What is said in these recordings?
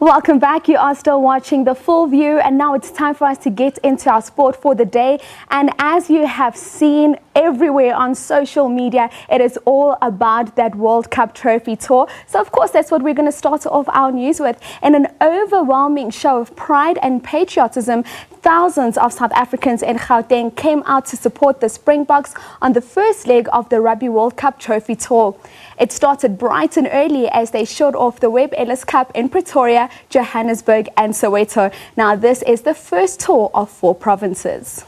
Welcome back. You are still watching The Full View, and now it's time for us to get into our sport for the day. And as you have seen everywhere on social media, it is all about that World Cup trophy tour. So of course, that's what we're going to start off our news with. In an overwhelming show of pride and patriotism, thousands of South Africans in Gauteng came out to support the Springboks on the first leg of the Rugby World Cup trophy tour. It started bright and early as they showed off the Webb Ellis Cup in Pretoria, Johannesburg and Soweto. Now this is the first tour of 4 provinces.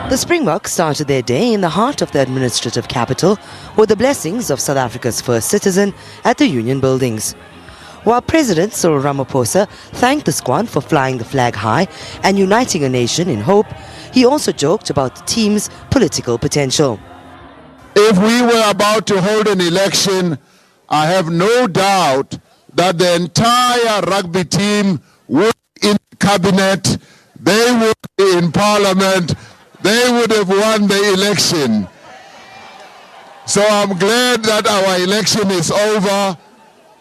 The Springboks started their day in the heart of the administrative capital with the blessings of South Africa's first citizen at the Union Buildings. While President Cyril Ramaphosa thanked the squad for flying the flag high and uniting a nation in hope, he also joked about the team's political potential. If we were about to hold an election, I have no doubt that the entire rugby team would be in cabinet, they would be in parliament, they would have won the election. So I'm glad that our election is over,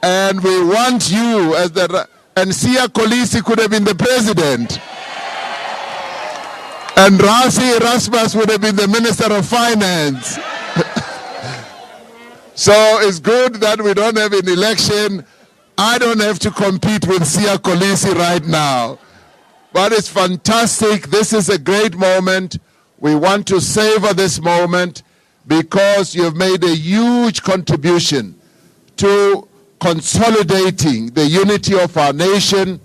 and we want you as and Siya Kolisi could have been the president. And Rasi Erasmus would have been the Minister of Finance. So it's good that we don't have an election. I don't have to compete with Siya Kolisi right now. But it's fantastic. This is a great moment. We want to savor this moment because you've made a huge contribution to consolidating the unity of our nation.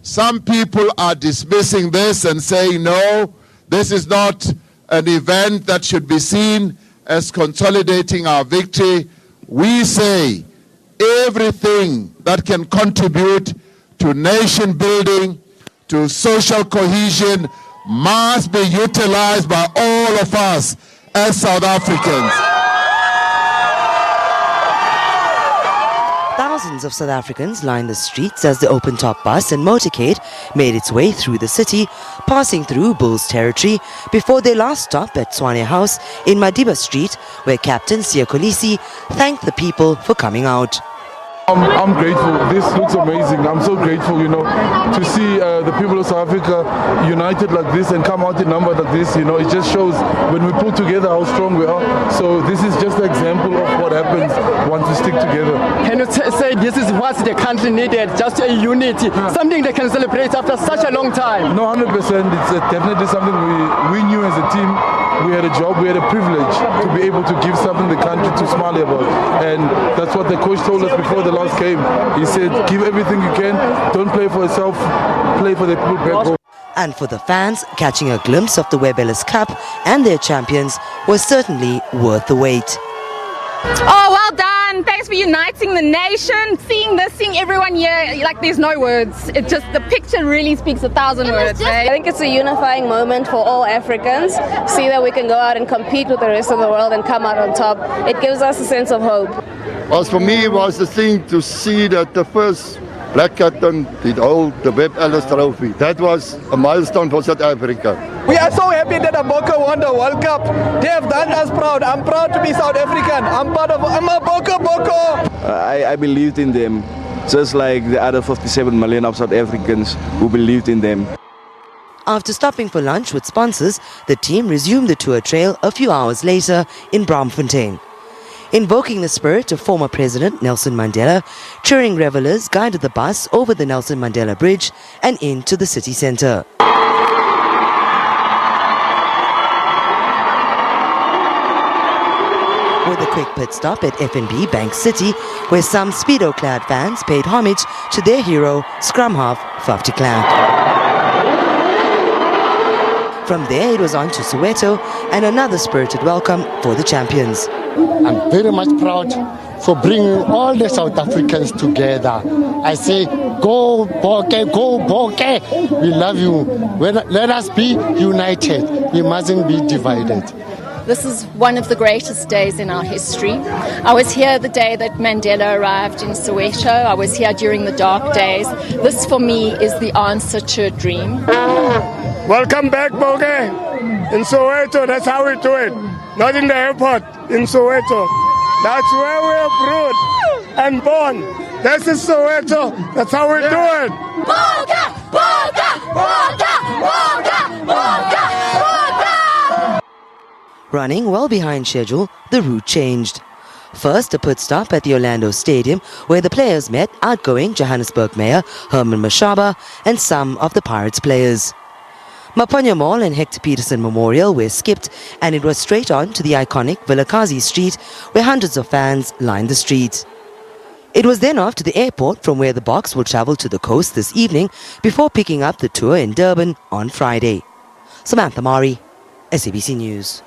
Some people are dismissing this and saying, no, this is not an event that should be seen as consolidating our victory. We say everything that can contribute to nation building, to social cohesion, must be utilized by all of us as South Africans. Thousands of South Africans lined the streets as the open-top bus and motorcade made its way through the city, passing through Bulls territory before their last stop at Swane House in Madiba Street, where Captain Siya Kolisi thanked the people for coming out. I'm grateful. This looks amazing. I'm so grateful, to see the people of South Africa united like this and come out in numbers like this. It just shows when we pull together how strong we are. So this is just an example of what happens once we stick together. Can you say this is what the country needed? Just a unity, something they can celebrate after such a long time. No, 100%. It's definitely something we knew as a team. We had a job, we had a privilege to be able to give something the country to smile about. And that's what the coach told us before the last game. He said, give everything you can, don't play for yourself, play for the people back home. And for the fans, catching a glimpse of the Webb Ellis Cup and their champions was certainly worth the wait. Oh, well done. Thanks for uniting the nation. Seeing everyone here, like there's no words. It just, the picture really speaks 1,000 words. I think it's a unifying moment for all Africans. See that we can go out and compete with the rest of the world and come out on top. It gives us a sense of hope. Well, for me, it was the thing to see that the first black captain did hold the Webb Ellis trophy. That was a milestone for South Africa. We are so happy that Aboka won the World Cup. They have done us proud. I'm proud to be South African. I'm a Boko. I believed in them, just like the other 57 million of South Africans who believed in them. After stopping for lunch with sponsors, the team resumed the tour trail a few hours later in Braamfontein. Invoking the spirit of former President Nelson Mandela, cheering revelers guided the bus over the Nelson Mandela Bridge and into the city centre. With a quick pit stop at FNB Bank City, where some Speedo-clad fans paid homage to their hero, scrum half Faf de Klerk. From there, it was on to Soweto and another spirited welcome for the champions. I'm very much proud for bringing all the South Africans together. I say, go Boke, go Boke. We love you. Let us be united. We mustn't be divided. This is one of the greatest days in our history. I was here the day that Mandela arrived in Soweto. I was here during the dark days. This, for me, is the answer to a dream. Welcome back, Boge. In Soweto, that's how we do it. Not in the airport, in Soweto. That's where we're brewed and born. This is Soweto. That's how we do it. Boga, boga, boga, boga, boga, boga. Running well behind schedule, the route changed. First, a pit stop at the Orlando Stadium, where the players met outgoing Johannesburg Mayor Herman Mashaba and some of the Pirates players. Maponya Mall and Hector Peterson Memorial were skipped, and it was straight on to the iconic Vilakazi Street, where hundreds of fans lined the street. It was then off to the airport, from where the Boks will travel to the coast this evening before picking up the tour in Durban on Friday. Samantha Mari, SABC News.